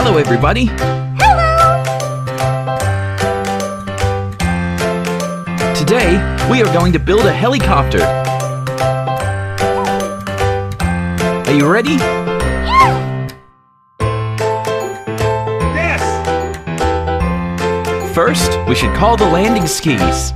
Hello, everybody. Today, we are going to build a helicopter. Are you ready? Yes! First, we should call the landing skis.